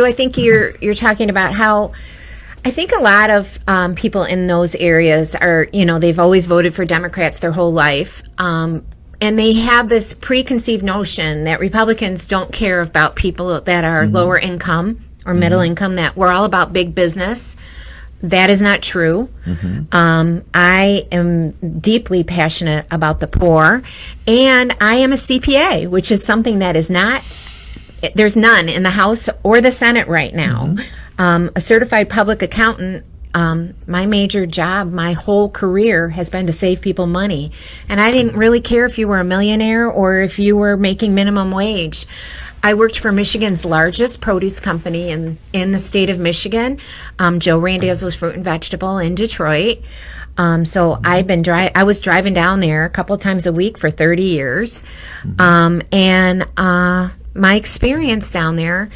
I think you're talking about how I think a lot of people in those areas are, they've always voted for Democrats their whole life. And they have this preconceived notion that Republicans don't care about people that are lower income or middle income, that we're all about big business. That is not true. I am deeply passionate about the poor, and I am a CPA, which is something that is not, there's none in the House or the Senate right now. A certified public accountant. My major job, my whole career has been to save people money. And I didn't really care if you were a millionaire or if you were making minimum wage. I worked for Michigan's largest produce company in the state of Michigan, Joe Randazzo's Fruit and Vegetable in Detroit. So I was driving down there a couple times a week for 30 years. And my experience down there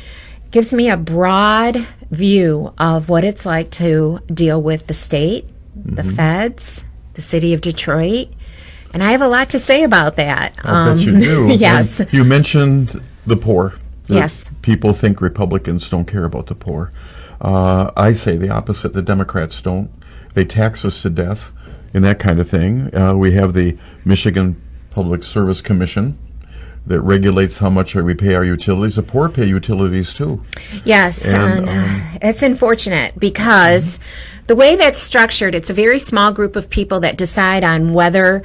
gives me a broad view of what it's like to deal with the state, the feds, the city of Detroit, and I have a lot to say about that. I bet you do. Yes. And you mentioned the poor. Yes. People think Republicans don't care about the poor. I say the opposite. The Democrats don't. They tax us to death and that kind of thing. We have the Michigan Public Service Commission that regulates how much we pay our utilities. The poor pay utilities too. Yes, and it's unfortunate because the way that's structured, it's a very small group of people that decide on whether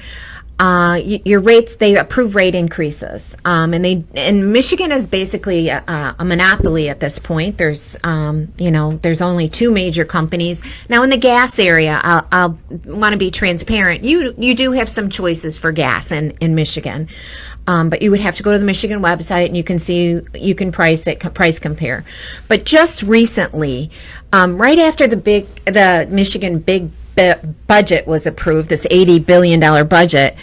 your rates, they approve rate increases. And Michigan is basically a monopoly at this point. There's only two major companies. Now in the gas area, I'll want to be transparent. You do have some choices for gas in Michigan. But you would have to go to the Michigan website and you can price compare. But just recently, right after the Michigan big budget was approved, this $80 billion budget,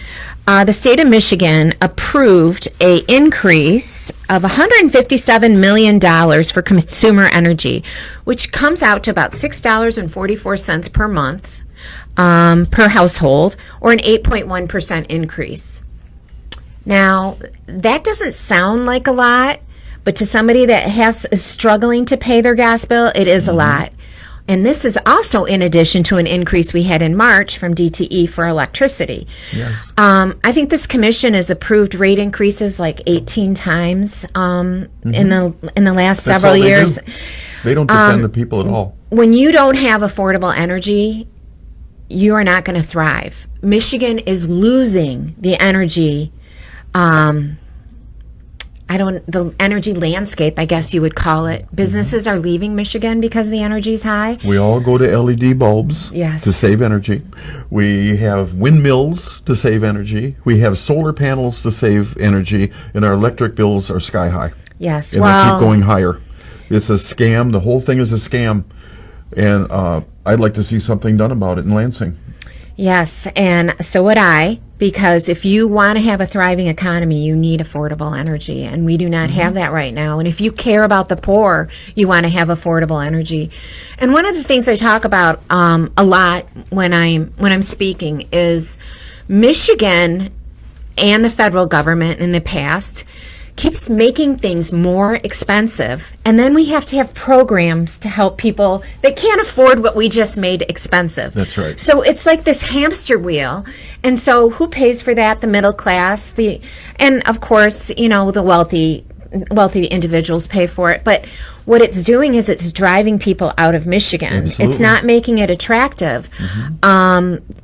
the state of Michigan approved an increase of $157 million for consumer energy, which comes out to about $6.44 per month per household, or an 8.1% increase. Now, that doesn't sound like a lot, but to somebody that is struggling to pay their gas bill, it is a lot. And this is also in addition to an increase we had in March from DTE for electricity. Yes. I think this commission has approved rate increases like 18 times in the last several years. They don't defend the people at all. When you don't have affordable energy, you are not going to thrive. Michigan is losing the energy. The energy landscape, I guess you would call it. Businesses are leaving Michigan because the energy is high. We all go to LED bulbs to save energy. We have windmills to save energy. We have solar panels to save energy, and our electric bills are sky high. Yes, and they keep going higher. It's a scam. The whole thing is a scam, and I'd like to see something done about it in Lansing. Yes, and so would I, because if you want to have a thriving economy, you need affordable energy, and we do not have that right now. And if you care about the poor, you want to have affordable energy. And one of the things I talk about a lot when I'm speaking is Michigan and the federal government in the past keeps making things more expensive, and then we have to have programs to help people that can't afford what we just made expensive. That's right. So it's like this hamster wheel, and so who pays for that? The middle class, and of course, the wealthy individuals pay for it. But what it's doing is it's driving people out of Michigan. Absolutely. It's not making it attractive.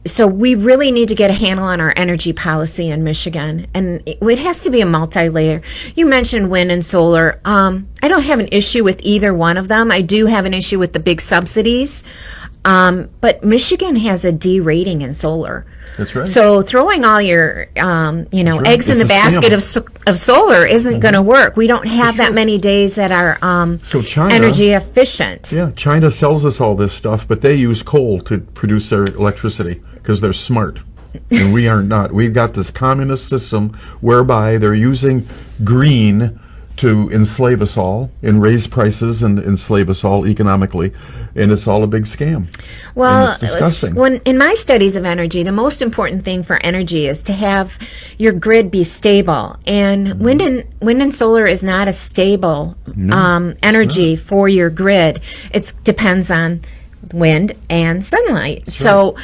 So we really need to get a handle on our energy policy in Michigan. And it has to be a multi-layer. You mentioned wind and solar. I don't have an issue with either one of them. I do have an issue with the big subsidies. But Michigan has a D rating in solar. That's right. So throwing all your, eggs in the basket of solar isn't going to work. We don't have that many days that are China, energy efficient. Yeah, China sells us all this stuff, but they use coal to produce their electricity because they're smart. And we are not. We've got this communist system whereby they're using green to enslave us all and raise prices and enslave us all economically, and it's all a big scam. Well, and it's disgusting. In my studies of energy, the most important thing for energy is to have your grid be stable, and wind and solar is not a stable energy for your grid. It depends on wind and sunlight. That's so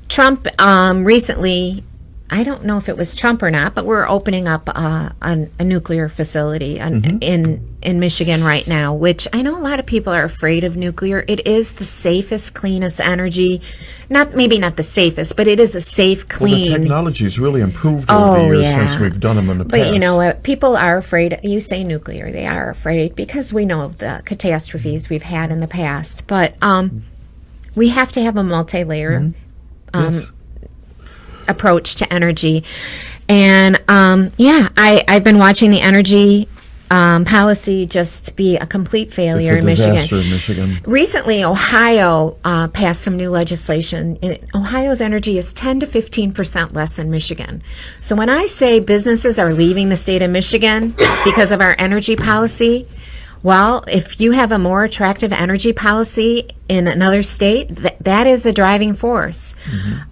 Trump recently, I don't know if it was Trump or not, but we're opening up a nuclear facility in Michigan right now, which I know a lot of people are afraid of nuclear. It is the safest, cleanest energy. Maybe not the safest, but it is a safe, clean. Well, the technology's really improved over the years since we've done them in the past. But you know what? People are afraid. You say nuclear, they are afraid because we know of the catastrophes we've had in the past. But we have to have a multi-layer Yes. approach to energy. And I've been watching the energy policy just be a complete failure in Michigan. It's a disaster in Michigan. Recently, Ohio passed some new legislation. Ohio's energy is 10 to 15% less than Michigan. So when I say businesses are leaving the state of Michigan because of our energy policy, well, if you have a more attractive energy policy in another state, that is a driving force.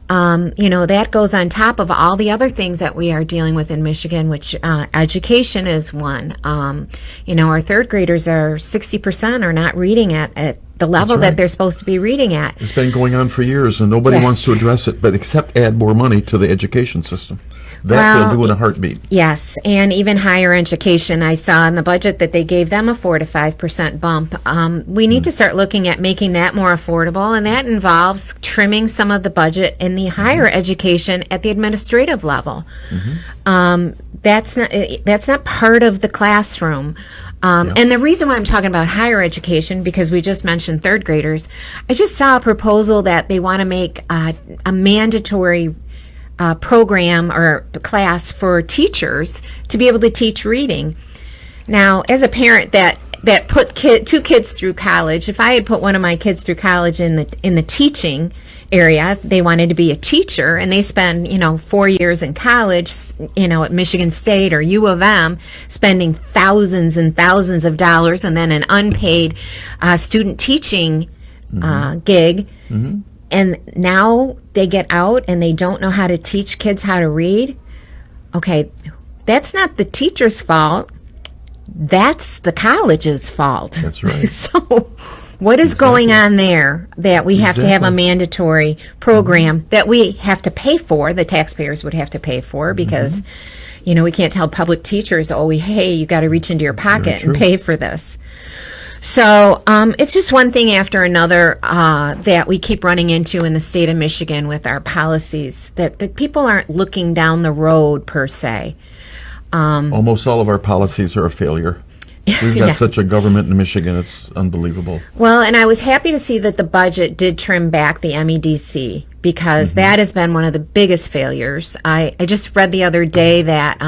That goes on top of all the other things that we are dealing with in Michigan, which education is one. Our third graders are 60% are not reading at the level that they're supposed to be reading at. It's been going on for years, and nobody wants to address it, but except add more money to the education system. That they'll do in a heartbeat. Yes, and even higher education. I saw in the budget that they gave them a 4 to 5% bump. We need to start looking at making that more affordable, and that involves trimming some of the budget in the higher education at the administrative level. That's not part of the classroom. And the reason why I'm talking about higher education, because we just mentioned third graders, I just saw a proposal that they want to make a mandatory program or class for teachers to be able to teach reading. Now, as a parent that put two kids through college, if I had put one of my kids through college in the teaching area, if they wanted to be a teacher and they spend 4 years in college, at Michigan State or U of M, spending thousands and thousands of dollars, and then an unpaid student teaching gig. And now they get out and they don't know how to teach kids how to read. Okay, that's not the teacher's fault. That's the college's fault. That's right. So what is going on there that we have to have a mandatory program that we have to pay for, the taxpayers would have to pay for, because, we can't tell public teachers, hey, you got to reach into your pocket and pay for this. So it's just one thing after another that we keep running into in the state of Michigan with our policies, that people aren't looking down the road per se. Almost all of our policies are a failure. We've got such a government in Michigan, it's unbelievable. Well, and I was happy to see that the budget did trim back the MEDC, because that has been one of the biggest failures. I just read the other day that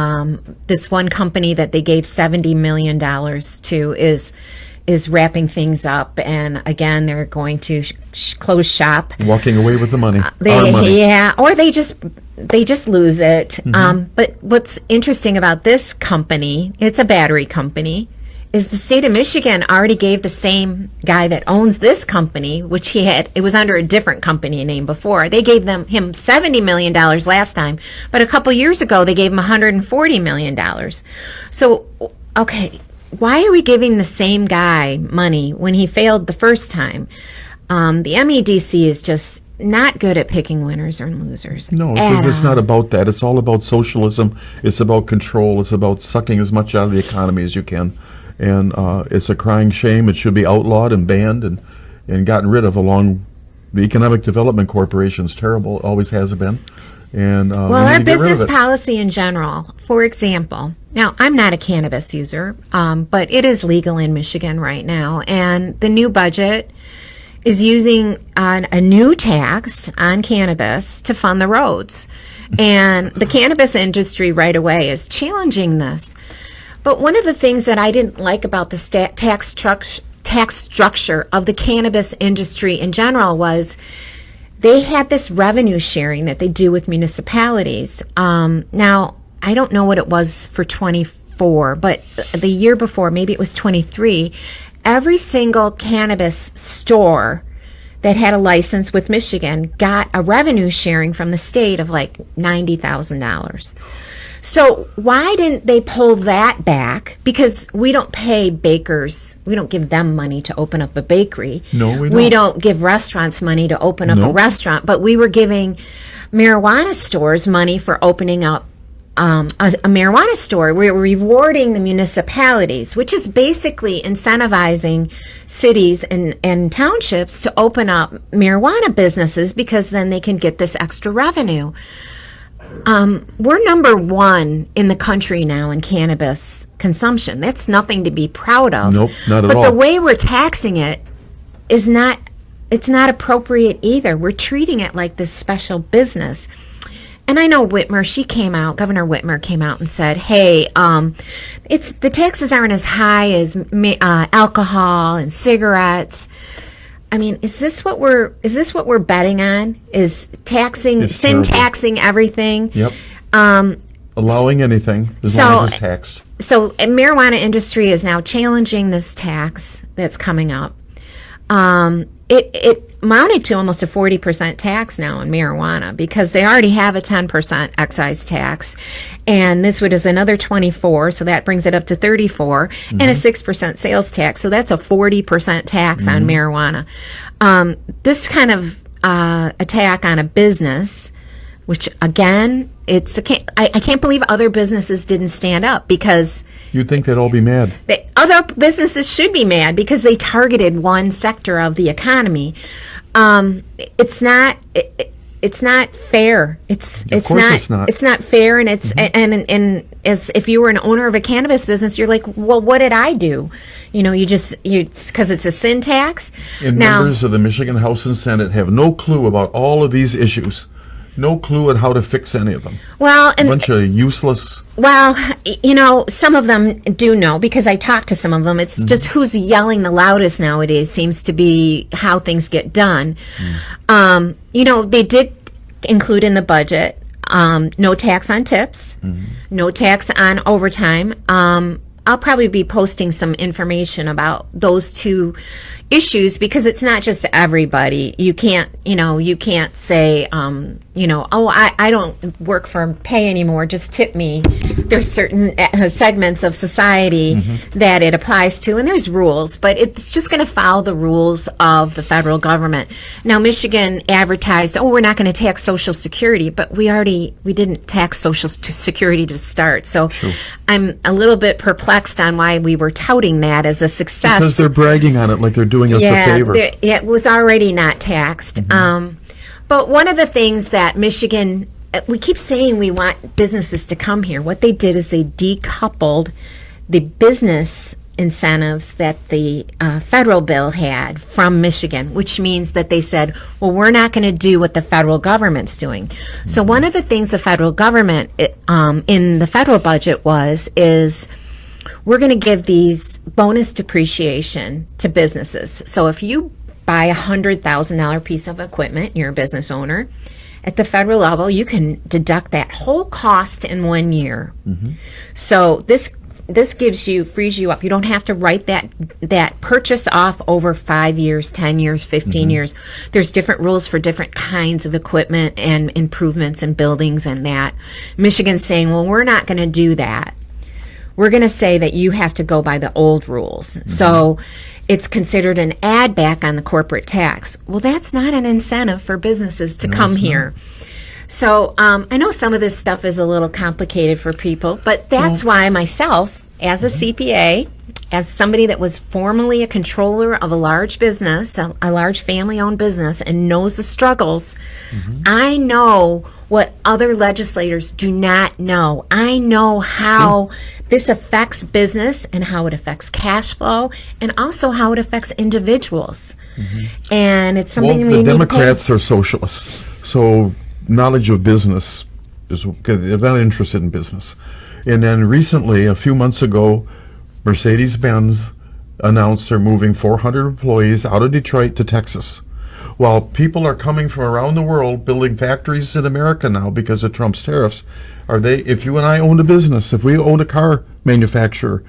this one company that they gave $70 million to is wrapping things up, and again they're going to close shop, walking away with the money. Our money. Yeah, or they just lose it. But what's interesting about this company, it's a battery company, is the state of Michigan already gave the same guy that owns this company, which it was under a different company name before, they gave him $70 million last time, but a couple years ago they gave him $140 million. So, okay, why are we giving the same guy money when he failed the first time? The MEDC is just not good at picking winners or losers. No, because it's not about that. It's all about socialism. It's about control. It's about sucking as much out of the economy as you can. And it's a crying shame. It should be outlawed and banned and gotten rid of along the Economic Development Corporation. Is terrible. Always has been. And our business policy in general, for example, now I'm not a cannabis user, but it is legal in Michigan right now, and the new budget is using a new tax on cannabis to fund the roads, and the cannabis industry right away is challenging this. But one of the things that I didn't like about the tax structure of the cannabis industry in general was they had this revenue sharing that they do with municipalities. Now, I don't know what it was for 2014 24, but the year before, maybe it was 23, every single cannabis store that had a license with Michigan got a revenue sharing from the state of like $90,000. So why didn't they pull that back? Because we don't pay bakers. We don't give them money to open up a bakery. No, we don't. We don't give restaurants money to open up a restaurant. But we were giving marijuana stores money for opening up a marijuana store. We were rewarding the municipalities, which is basically incentivizing cities and townships to open up marijuana businesses because then they can get this extra revenue. We're number one in the country now in cannabis consumption. That's nothing to be proud of. Nope, not at all. But the way we're taxing it is not, it's not appropriate either. We're treating it like this special business. And I know Governor Whitmer came out and said, hey, it's the taxes aren't as high as alcohol and cigarettes. I mean, is this what we're betting on? Is taxing everything? Yep. Allowing anything as long as it's taxed. So marijuana industry is now challenging this tax that's coming up. It amounted to almost a 40% tax now on marijuana because they already have a 10% excise tax, and this one is another 24, so that brings it up to 34, and a 6% sales tax, so that's a 40% tax on marijuana. This kind of attack on a business, which again, I can't believe other businesses didn't stand up because you'd think they'd all be mad. Other businesses should be mad because they targeted one sector of the economy. It's not fair. It's not fair, and it's and as if you were an owner of a cannabis business, you're like, well, what did I do? Because it's a sin tax. And members of the Michigan House and Senate have no clue about all of these issues. No clue on how to fix any of them. Well, and a bunch of useless. Well, some of them do know because I talked to some of them. It's just who's yelling the loudest nowadays seems to be how things get done. They did include in the budget no tax on tips, no tax on overtime. I'll probably be posting some information about those two issues because it's not just everybody. You can't say, I don't work for pay anymore, just tip me. There's certain segments of society that it applies to, and there's rules, but it's just going to follow the rules of the federal government. Now, Michigan advertised, we're not going to tax Social Security, but we didn't tax Social Security to start. So I'm a little bit perplexed on why we were touting that as a success. Because they're bragging on it like they're doing us a favor. It was already not taxed. But one of the things that Michigan, we keep saying we want businesses to come here. What they did is they decoupled the business incentives that the federal bill had from Michigan, which means that they said, well, we're not going to do what the federal government's doing. So one of the things the federal government in the federal budget is we're going to give these bonus depreciation to businesses. So if you buy a $100,000 piece of equipment, you're a business owner, at the federal level, you can deduct that whole cost in 1 year. So this frees you up. You don't have to write that purchase off over 5 years, 10 years, 15 years. There's different rules for different kinds of equipment and improvements in buildings and that. Michigan's saying, well, we're not going to do that. We're going to say that you have to go by the old rules. So it's considered an add back on the corporate tax. Well, that's not an incentive for businesses to come here. So I know some of this stuff is a little complicated for people, but that's why myself, as a CPA, as somebody that was formerly a controller of a large business, a large family-owned business, and knows the struggles, I know what other legislators do not know. I know how this affects business and how it affects cash flow and also how it affects individuals. And it's something we need to the Democrats are socialists, so knowledge of business they're not interested in business. And then recently, a few months ago, Mercedes-Benz announced they're moving 400 employees out of Detroit to Texas. While people are coming from around the world building factories in America now because of Trump's tariffs, if you and I owned a business, if we owned a car manufacturer,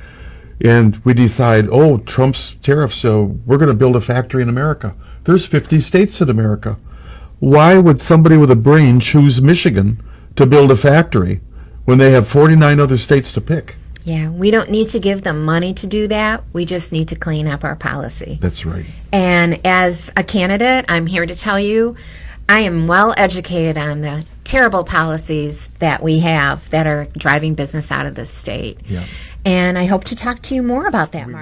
and we decide, oh, Trump's tariffs, so we're going to build a factory in America. There's 50 states in America. Why would somebody with a brain choose Michigan to build a factory when they have 49 other states to pick? Yeah, we don't need to give them money to do that. We just need to clean up our policy. That's right. And as a candidate, I'm here to tell you, I am well educated on the terrible policies that we have that are driving business out of this state. Yeah. And I hope to talk to you more about that, Mark.